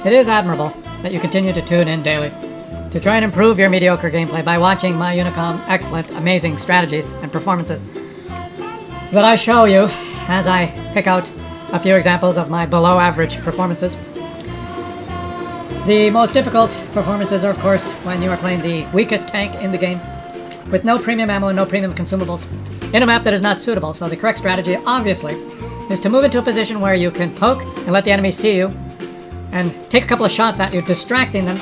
It is admirable that you continue to tune in daily to try and improve your mediocre gameplay by watching my Unicom excellent, amazing strategies and performances that I show you as I pick out a few examples of my below average performances. The most difficult performances are, of course, when you are playing the weakest tank in the game with no premium ammo and no premium consumables in a map that is not suitable. So the correct strategy, obviously, is to move into a position where you can poke and let the enemy see you and take a couple of shots at you, distracting them,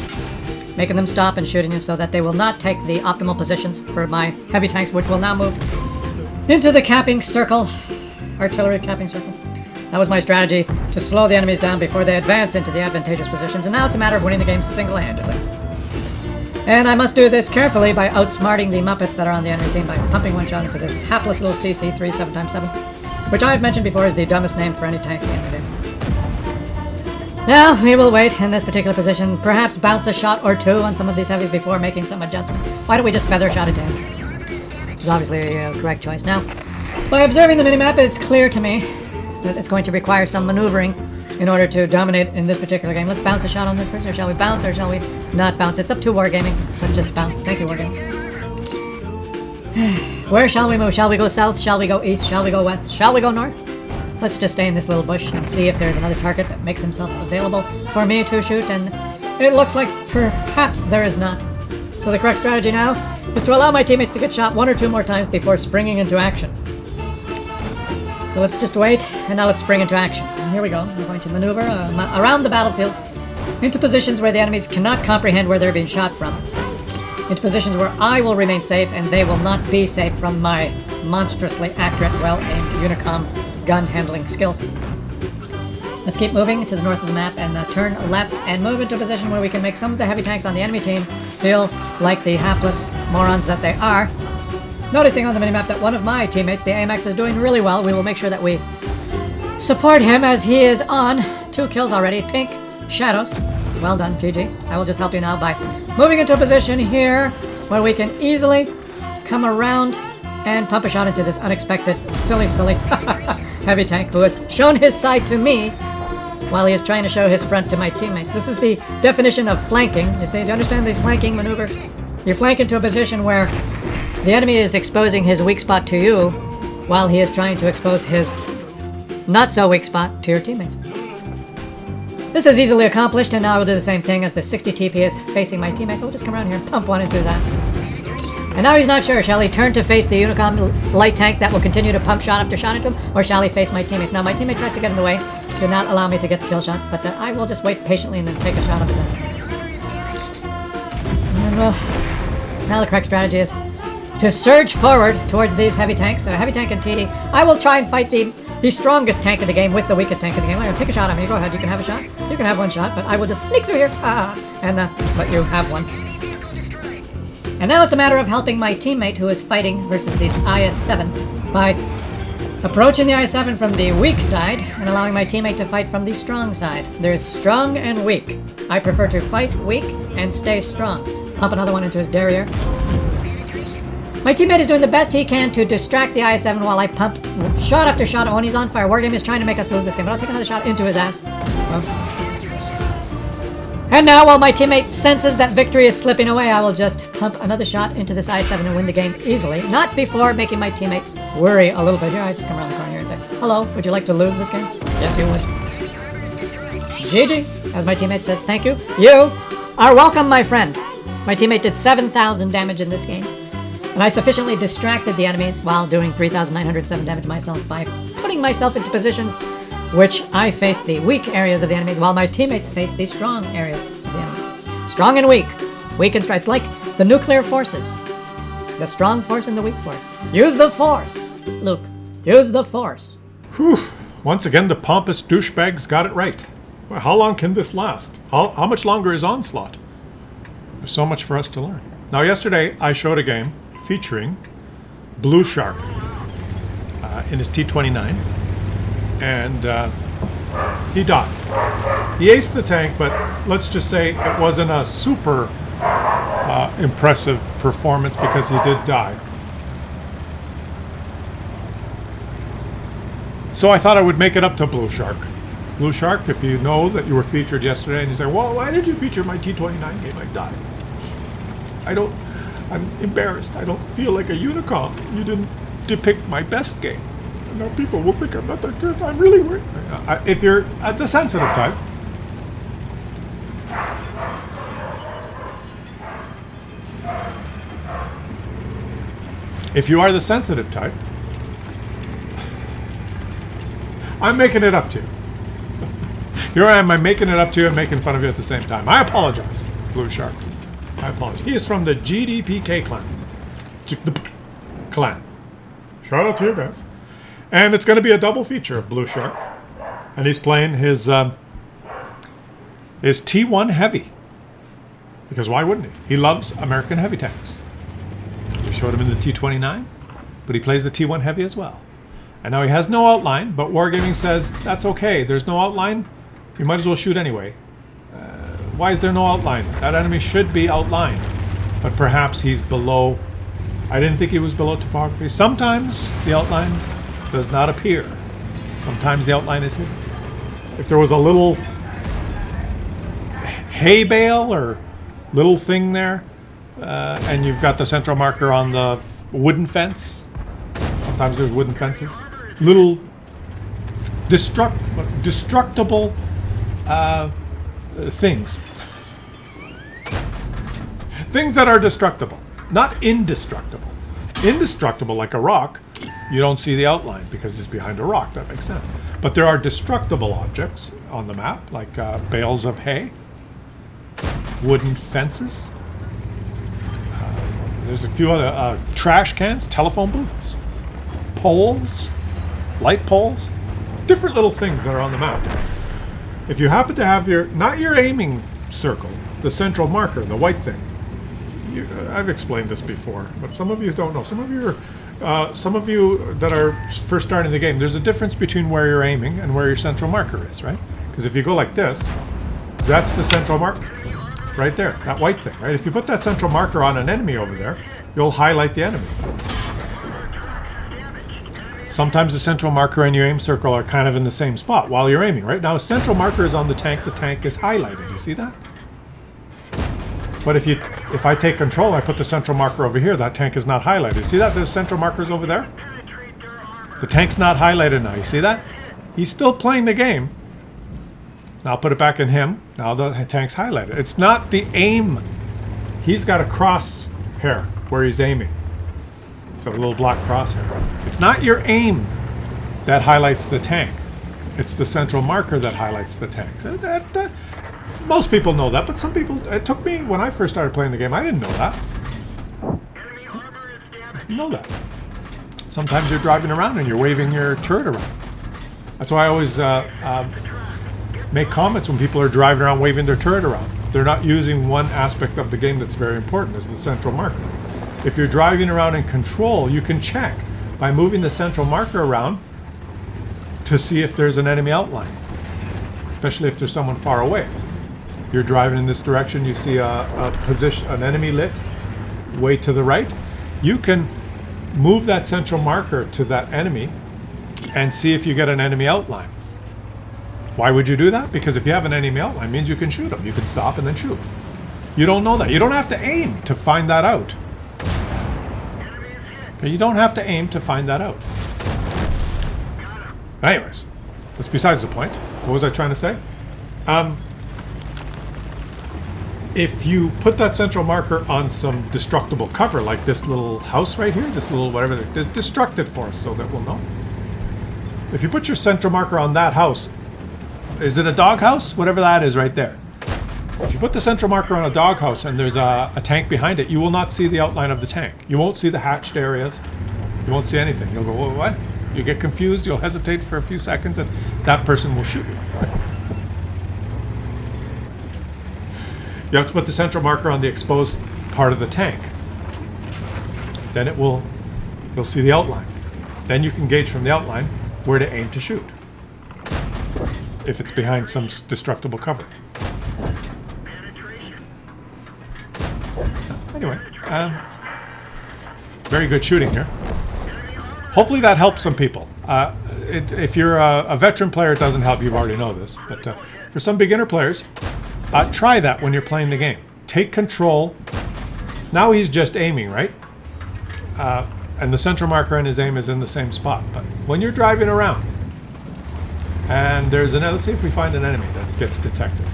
making them stop and shooting you so that they will not take the optimal positions for my heavy tanks, which will now move into the capping circle, artillery capping circle. That was my strategy, to slow the enemies down before they advance into the advantageous positions, and now it's a matter of winning the game single-handedly. And I must do this carefully by outsmarting the Muppets that are on the enemy team by pumping one shot into this hapless little CC 37x7, which I've mentioned before is the dumbest name for any tank in the game. Now, we will wait in this particular position, perhaps bounce a shot or two on some of these heavies before making some adjustments. Why don't we just feather shot it down? It's obviously a correct choice. Now, by observing the minimap, it's clear to me that it's going to require some maneuvering in order to dominate in this particular game. Let's bounce a shot on this person, or shall we bounce, or shall we not bounce? It's up to Wargaming. Let's just bounce. Thank you, Wargaming. Where shall we move? Shall we go south? Shall we go east? Shall we go west? Shall we go north? Let's just stay in this little bush and see if there's another target that makes himself available for me to shoot, and it looks like perhaps there is not. So the correct strategy now is to allow my teammates to get shot one or two more times before springing into action. So let's just wait, and now let's spring into action. And here we go. We're going to maneuver around the battlefield into positions where the enemies cannot comprehend where they're being shot from. Into positions where I will remain safe, and they will not be safe from my monstrously accurate, well-aimed Unicom gun handling skills. Let's keep moving to the north of the map and turn left and move into a position where we can make some of the heavy tanks on the enemy team feel like the hapless morons that they are. Noticing on the minimap that one of my teammates, the AMX, is doing really well, we will make sure that we support him as he is on 2 kills already. Pink Shadows. Well done, GG. I will just help you now by moving into a position here where we can easily come around and pump a shot into this unexpected, silly heavy tank who has shown his side to me while he is trying to show his front to my teammates. This is the definition of flanking. You see, do you understand the flanking maneuver? You flank into a position where the enemy is exposing his weak spot to you while he is trying to expose his not-so-weak spot to your teammates. This is easily accomplished, and now I will do the same thing as the 60 TP is facing my teammates. So we'll just come around here and pump one into his ass. And now he's not sure. Shall he turn to face the Unicom light tank that will continue to pump shot after shot into him, or shall he face my teammates? Now, my teammate tries to get in the way to not allow me to get the kill shot, but I will just wait patiently and then take a shot of his ass. And well, now the correct strategy is to surge forward towards these heavy tanks. So heavy tank and TD. I will try and fight the strongest tank in the game with the weakest tank in the game. I'm going to take a shot on me. Go ahead. You can have a shot. You can have one shot, but I will just sneak through here and let you have one. And now it's a matter of helping my teammate who is fighting versus this IS-7 by approaching the IS-7 from the weak side and allowing my teammate to fight from the strong side. There's strong and weak. I prefer to fight weak and stay strong. Pump another one into his derriere. My teammate is doing the best he can to distract the IS-7 while I pump shot after shot when he's on fire. Wargame is trying to make us lose this game, but I'll take another shot into his ass. Well. And now, while my teammate senses that victory is slipping away, I will just pump another shot into this IS-7 and win the game easily. Not before making my teammate worry a little bit. Here, I just come around the corner here and say, hello, would you like to lose this game? Yes, you would. GG, as my teammate says, thank you. You are welcome, my friend. My teammate did 7,000 damage in this game. And I sufficiently distracted the enemies while doing 3,907 damage myself by putting myself into positions which I face the weak areas of the enemies while my teammates face the strong areas of the enemies. Strong and weak. Weak and strong. It's like the nuclear forces. The strong force and the weak force. Use the force, Luke. Use the force. Whew. Once again, the pompous douchebags got it right. Well, how long can this last? How much longer is Onslaught? There's so much for us to learn. Now, yesterday, I showed a game featuring Blue Shark in his T-29, and he died. He aced the tank, but let's just say it wasn't a super impressive performance because he did die. So I thought I would make it up to Blue Shark. Blue Shark, if you know that you were featured yesterday and you say, well, why did you feature my T29 game? I died. I'm embarrassed. I don't feel like a Unicom. You didn't depict my best game. And now people will think I'm not that good. I'm really worried. If you're at the sensitive type, if you are the sensitive type, I'm making it up to you. Here I am, I'm making it up to you and making fun of you at the same time. I apologize, Blue Shark. I apologize. He is from the GDPK clan. Clan. Shout out to you guys. And it's going to be a double feature of Blue Shark. And he's playing his T1 Heavy. Because why wouldn't he? He loves American heavy tanks. We showed him in the T29, but he plays the T1 Heavy as well. And now he has no outline, but Wargaming says that's okay. There's no outline. You might as well shoot anyway. Why is there no outline? That enemy should be outlined. But perhaps he's below. I didn't think he was below topography. Sometimes the outline does not appear. Sometimes the outline is hidden. If there was a little hay bale or little thing there, and you've got the central marker on the wooden fence. Sometimes there's wooden fences. Little destructible things. Things that are destructible, not indestructible. Indestructible, like a rock, you don't see the outline because it's behind a rock. That makes sense. But there are destructible objects on the map, like bales of hay, wooden fences. There's a few other trash cans, telephone booths, poles, light poles, different little things that are on the map. If you happen to have not your aiming circle, the central marker, the white thing. I've explained this before, but some of you don't know. Some of you that are first starting the game, there's a difference between where you're aiming and where your central marker is, right? Because if you go like this, that's the central marker. Right there, that white thing, right? If you put that central marker on an enemy over there, you'll highlight the enemy. Sometimes the central marker and your aim circle are kind of in the same spot while you're aiming, right? Now, a central marker is on the tank is highlighted. You see that? But if I take control and I put the central marker over here, that tank is not highlighted. See that? There's central markers over there? The tank's not highlighted now. You see that? He's still playing the game. Now I'll put it back in him. Now the tank's highlighted. It's not the aim. He's got a cross hair where he's aiming. So a little black crosshair. It's not your aim that highlights the tank. It's the central marker that highlights the tank. Most people know that, but some people... It took me, when I first started playing the game, I didn't know that. I didn't know that. Sometimes you're driving around and you're waving your turret around. That's why I always make comments when people are driving around waving their turret around. They're not using one aspect of the game that's very important, is the central marker. If you're driving around in control, you can check by moving the central marker around to see if there's an enemy outline, especially if there's someone far away. You're driving in this direction, you see an enemy lit way to the right. You can move that central marker to that enemy and see if you get an enemy outline. Why would you do that? Because if you have an enemy outline, it means you can shoot them. You can stop and then shoot. You don't know that. You don't have to aim to find that out. Okay, you don't have to aim to find that out. Anyways, that's besides the point. What was I trying to say? If you put that central marker on some destructible cover, like this little house right here, this little whatever, destruct it for us so that we'll know. If you put your central marker on that house, is it a doghouse? Whatever that is right there. If you put the central marker on a doghouse and there's a tank behind it, you will not see the outline of the tank. You won't see the hatched areas. You won't see anything. You'll go, whoa, what? You get confused, you'll hesitate for a few seconds, and that person will shoot you. You have to put the central marker on the exposed part of the tank. Then you'll see the outline. Then you can gauge from the outline where to aim to shoot, if it's behind some destructible cover. Anyway, very good shooting here. Hopefully that helps some people. If you're a veteran player, it doesn't help. You already know this. But for some beginner players, try that when you're playing the game. Take control. Now he's just aiming, right? And the central marker and his aim is in the same spot. But when you're driving around, and there's an... Let's see if we find an enemy that gets detected.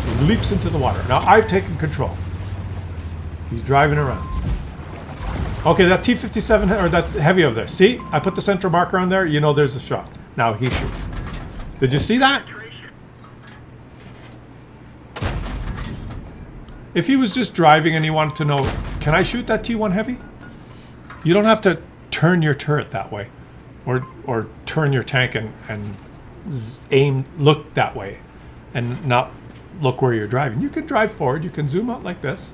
He leaps into the water. Now I've taken control. He's driving around. Okay, that T-57, or that heavy over there. See? I put the central marker on there. You know there's a shot. Now he shoots. Did you see that? If he was just driving and he wanted to know, can I shoot that T1 heavy? You don't have to turn your turret that way. Or turn your tank and aim, look that way. And not look where you're driving. You can drive forward. You can zoom out like this.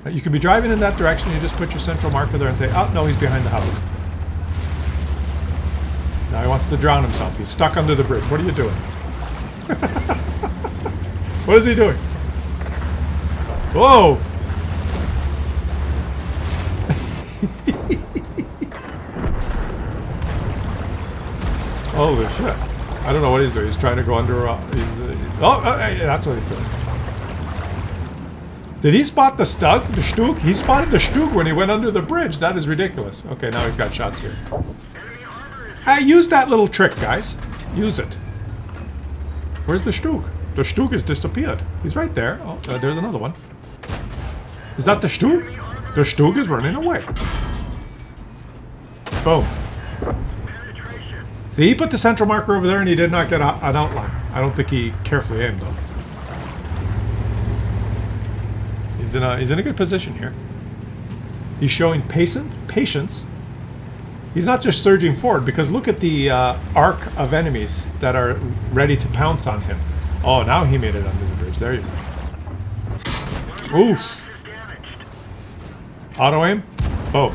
You can be driving in that direction. You just put your central marker there and say, oh, no, he's behind the house. Now he wants to drown himself. He's stuck under the bridge. What are you doing? What is he doing? Whoa! Holy shit. I don't know what he's doing. He's trying to go under... that's what he's doing. Did he spot the Stug? The Stug? He spotted the Stug when he went under the bridge. That is ridiculous. Okay, now he's got shots here. Use that little trick, guys. Use it. Where's the Stug? The Stug has disappeared. He's right there. Oh, there's another one. Is that the Stug? The Stug is running away. Boom. See, he put the central marker over there and he did not get an outline. I don't think he carefully aimed, though. He's in a good position here. He's showing patience. He's not just surging forward, because look at the arc of enemies that are ready to pounce on him. Oh, now he made it under the bridge. There you go. Oof. Auto aim. Oh.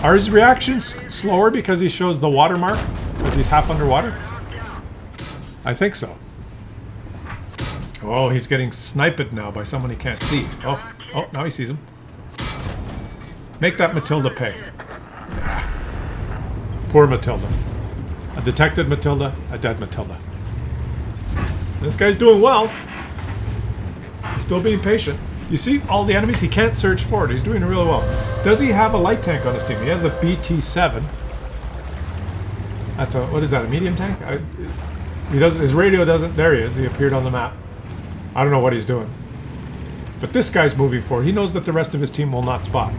Are his reactions slower because he shows the watermark? Because he's half underwater? I think so. Oh, he's getting sniped now by someone he can't see. Oh, now he sees him. Make that Matilda pay. Ah. Poor Matilda. A detected Matilda, a dead Matilda. This guy's doing well. He's still being patient. You see all the enemies? He can't surge forward. He's doing really well. Does he have a light tank on his team? He has a BT-7. That's a... What is that? A medium tank? He doesn't... His radio doesn't... There he is. He appeared on the map. I don't know what he's doing. But this guy's moving forward. He knows that the rest of his team will not spot.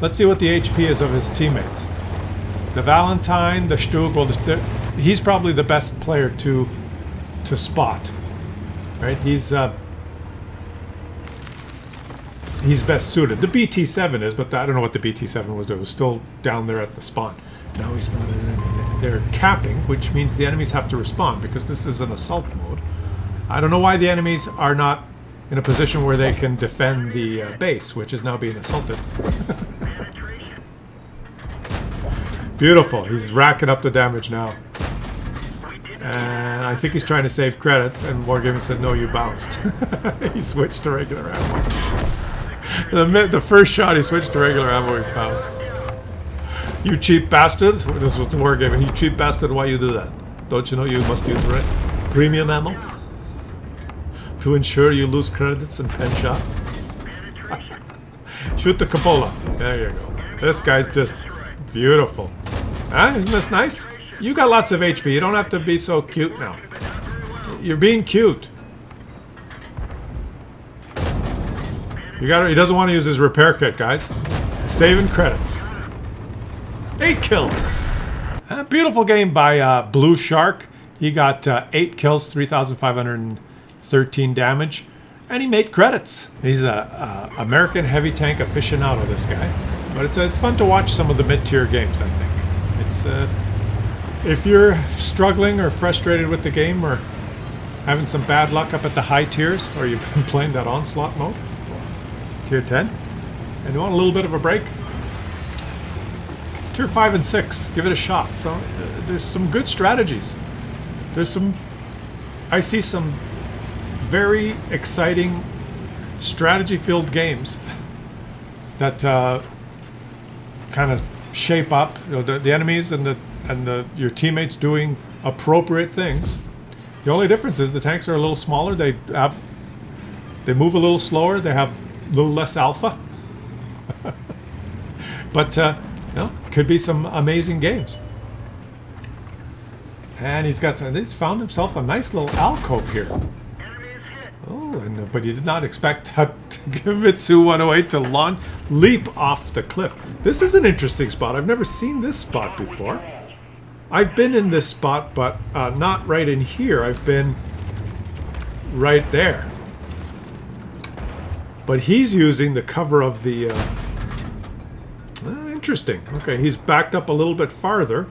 Let's see what the HP is of his teammates. The Valentine, the Stug... Well, he's probably the best player to spot. Right? He's best suited. The BT-7 is, but I don't know what the BT-7 was doing. It was still down there at the spawn. Now he's spotted an enemy. They're capping, which means the enemies have to respond, because this is an assault mode. I don't know why the enemies are not in a position where they can defend the base, which is now being assaulted. Beautiful. He's racking up the damage now. And I think he's trying to save credits, and Wargaming said, no, you bounced. He switched to regular ammo. The first shot he switched to regular ammo, he bounced. You cheap bastard. This was Wargaming. You cheap bastard, why you do that? Don't you know you must use premium ammo? To ensure you lose credits and pen shot? Shoot the cupola. There you go. This guy's just beautiful. Huh? Isn't this nice? You got lots of HP. You don't have to be so cute now. You're being cute. He doesn't want to use his repair kit, guys. Saving credits. 8 kills. Beautiful game by Blue Shark. He got 8 kills, 3,513 damage, and he made credits. He's a American heavy tank aficionado, this guy. But it's fun to watch some of the mid-tier games, I think. It's if you're struggling or frustrated with the game, or having some bad luck up at the high tiers, or you've been playing that onslaught mode, tier 10, and you want a little bit of a break, tier 5 and 6, give it a shot. So there's some good strategies. I see some very exciting strategy-filled games that kind of shape up. You know, the enemies and your teammates doing appropriate things. The only difference is the tanks are a little smaller. They move a little slower. They have a little less alpha. But could be some amazing games. And he's found himself a nice little alcove here. Oh, but he did not expect that Mitsu 108 to leap off the cliff. This is an interesting spot. I've never seen this spot before. I've been in this spot, but not right in here. I've been right there. But he's using the cover of the... interesting. Okay, he's backed up a little bit farther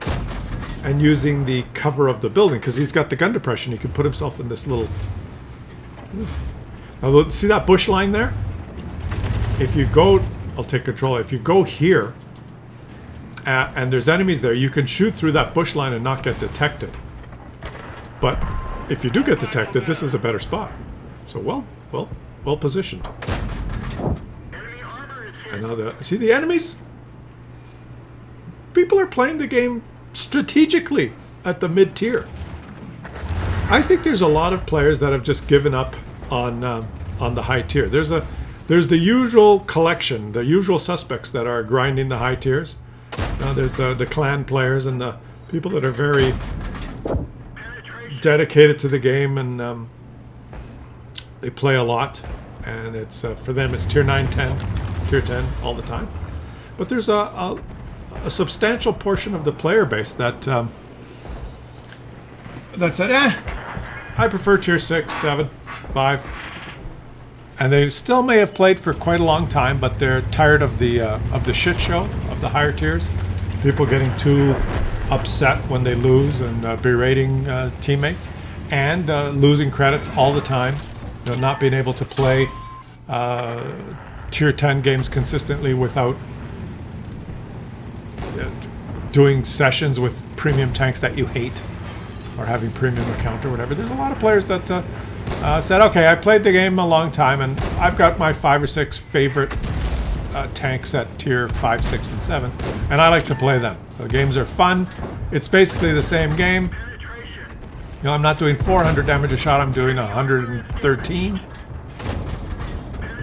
and using the cover of the building because he's got the gun depression. He can put himself in this little... Now, see that bush line there? If you go... I'll take control. If you go here and there's enemies there, you can shoot through that bush line and not get detected. But if you do get detected, this is a better spot. So well positioned. And now see the enemies? People are playing the game strategically at the mid-tier. I think there's a lot of players that have just given up on the high tier. There's the usual collection, the usual suspects that are grinding the high tiers. There's the clan players and the people that are very dedicated to the game and they play a lot. And it's for them it's tier 9, 10, tier 10 all the time. But there's a substantial portion of the player base that said, I prefer tier 6, 7, 5. And they still may have played for quite a long time, but they're tired of the shit show of the higher tiers. People getting too upset when they lose and berating teammates and losing credits all the time. You know, not being able to play tier 10 games consistently without doing sessions with premium tanks that you hate or having premium account or whatever. There's a lot of players that said, okay, I played the game a long time and I've got my 5 or 6 favorite tanks at tier 5, 6, and 7 and I like to play them. The games are fun. It's basically the same game. You know, I'm not doing 400 damage a shot, I'm doing 113.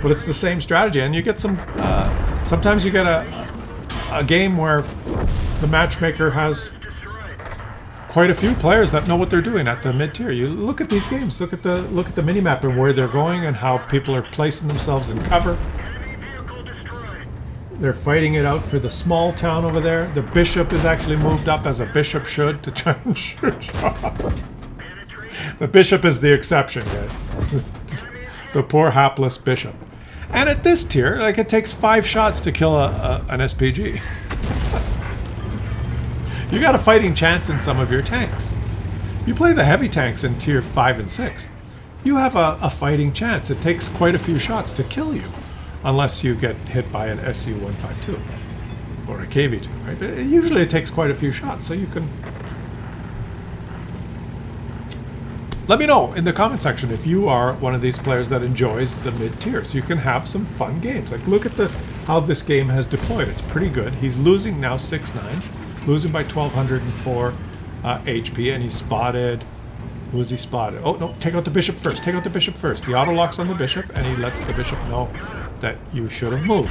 But it's the same strategy and you get some, sometimes you get a game where the matchmaker has quite a few players that know what they're doing at the mid-tier. You look at these games, look at the minimap and where they're going and how people are placing themselves in cover. They're fighting it out for the small town over there. The bishop is actually moved up as a bishop should to try and shoot shots. The bishop is the exception, guys. The poor hapless bishop. And at this tier, like it takes 5 shots to kill an SPG. You got a fighting chance in some of your tanks. You play the heavy tanks in tier 5 and 6. You have a fighting chance. It takes quite a few shots to kill you. Unless you get hit by an SU-152. Or a KV-2, right? But usually it takes quite a few shots, so you can... Let me know in the comment section if you are one of these players that enjoys the mid-tiers. You can have some fun games. Like, look at how this game has deployed. It's pretty good. He's losing now 6-9. Losing by 1,204 HP, and he's spotted... Who is he spotted? Oh, no, take out the bishop first. Take out the bishop first. He auto-locks on the bishop, and he lets the bishop know that you should have moved.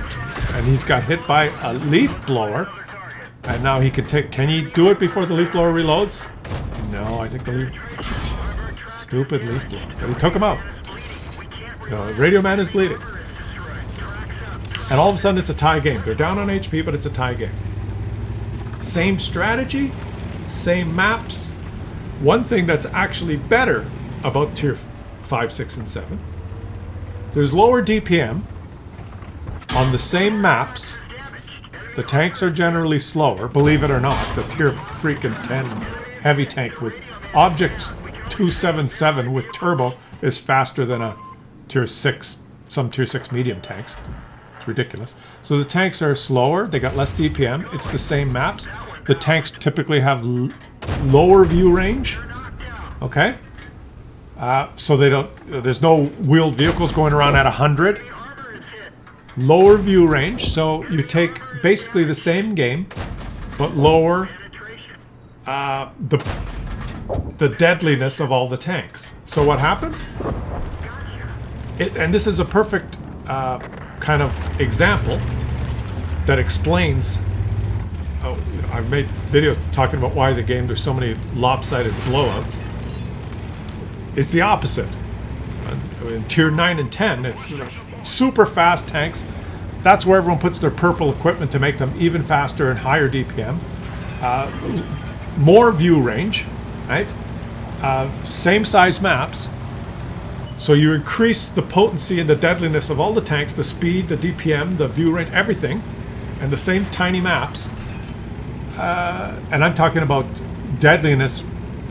And he's got hit by a leaf blower, and now he can take... Can he do it before the leaf blower reloads? No, I think the leaf... Stupid leaf blower. But he took him out. No, Radio Man is bleeding. And all of a sudden it's a tie game. They're down on HP, but it's a tie game. Same strategy, same maps. One thing that's actually better about tier 5, 6, and 7, there's lower DPM on the same maps. The tanks are generally slower, believe it or not. The tier freaking 10 heavy tank with Object 277 with turbo is faster than a tier 6, some tier 6 medium tanks. It's ridiculous. So the tanks are slower, they got less DPM, it's the same maps. The tanks typically have lower view range, okay? So they don't, there's no wheeled vehicles going around at 100. Lower view range, so you take basically the same game, but lower the deadliness of all the tanks. So what happens? And this is a perfect kind of example that explains. I've made videos talking about why the game there's so many lopsided blowouts. It's the opposite. In tier 9 and 10, it's super fast tanks. That's where everyone puts their purple equipment to make them even faster and higher DPM. More view range, right? Same size maps. So you increase the potency and the deadliness of all the tanks, the speed, the DPM, the view range, everything, and the same tiny maps. And I'm talking about deadliness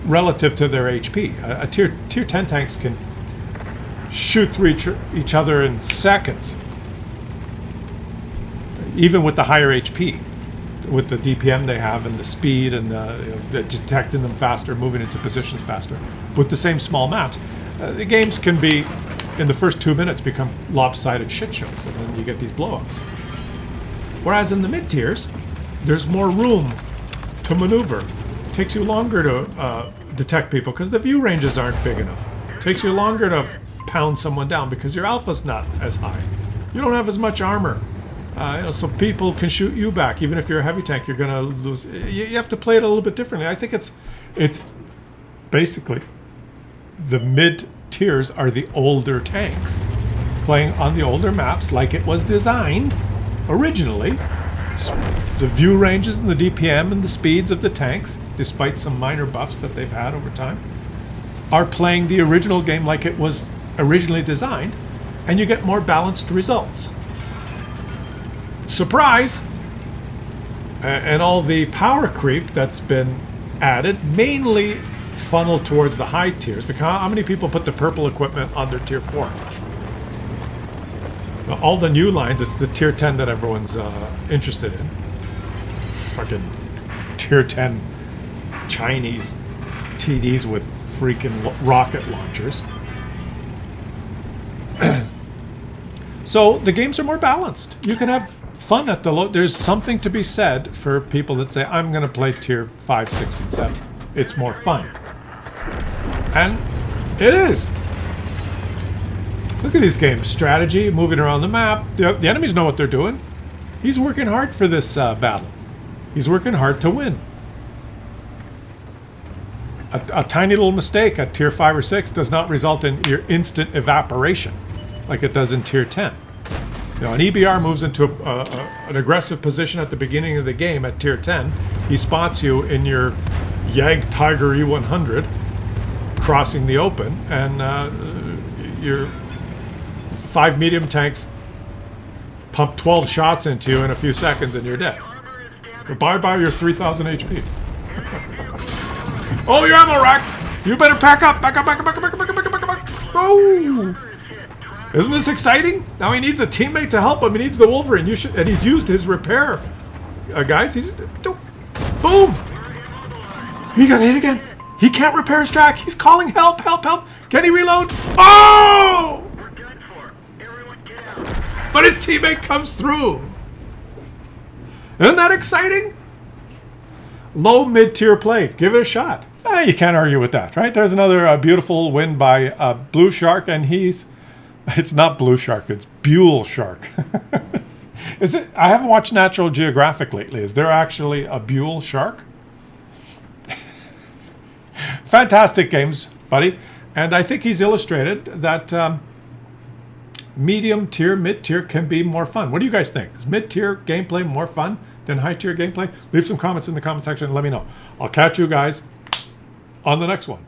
relative to their HP. A tier 10 tanks can shoot through each other in seconds, even with the higher HP, with the DPM they have and the speed and detecting them faster, moving into positions faster. With the same small maps, the games can be, in the first 2 minutes, become lopsided shit shows, and then you get these blowups. Whereas in the mid tiers, there's more room to maneuver. It takes you longer to detect people because the view ranges aren't big enough. It takes you longer to pound someone down because your alpha's not as high. You don't have as much armor. So people can shoot you back. Even if you're a heavy tank, you're going to lose. You have to play it a little bit differently. I think it's basically the mid tiers are the older tanks playing on the older maps like it was designed originally. The view ranges and the DPM and the speeds of the tanks, despite some minor buffs that they've had over time, are playing the original game like it was originally designed, and you get more balanced results. Surprise! And all the power creep that's been added mainly funneled towards the high tiers. Because how many people put the purple equipment on their tier 4? Now, all the new lines, it's the tier 10 that everyone's interested in. Fucking tier 10 Chinese TDs with freaking rocket launchers. So the games are more balanced. You can have fun at the low. There's something to be said for people that say, I'm going to play tier 5, 6, and 7. It's more fun. And it is. Look at these games. Strategy, moving around the map. The enemies know what they're doing. He's working hard for this battle. He's working hard to win. A tiny little mistake at tier 5 or 6 does not result in your instant evaporation like it does in tier 10. You know, an EBR moves into an aggressive position at the beginning of the game at tier 10. He spots you in your Yag Tiger E100 crossing the open, and your 5 medium tanks pump 12 shots into you in a few seconds and you're dead. Bye-bye your 3,000 HP. Oh, your ammo racked! You better pack up! Back up, back up, back up, back up, back up, back up, back up! Oh! Isn't this exciting? Now he needs a teammate to help him. He needs the Wolverine. And he's used his repair. Guys, he's just... Boom! He got hit again. He can't repair his track. He's calling help, help, help. Can he reload? Oh! But his teammate comes through. Isn't that exciting? Low mid-tier play. Give it a shot. You can't argue with that, right? There's another beautiful win by Blue Shark, and it's not Blue Shark, it's Buell Shark. Is it? I haven't watched Natural Geographic lately. Is there actually a Buell Shark? Fantastic games, buddy. And I think he's illustrated that medium tier, mid tier can be more fun. What do you guys think? Is mid tier gameplay more fun than high tier gameplay? Leave some comments in the comment section and let me know. I'll catch you guys on the next one.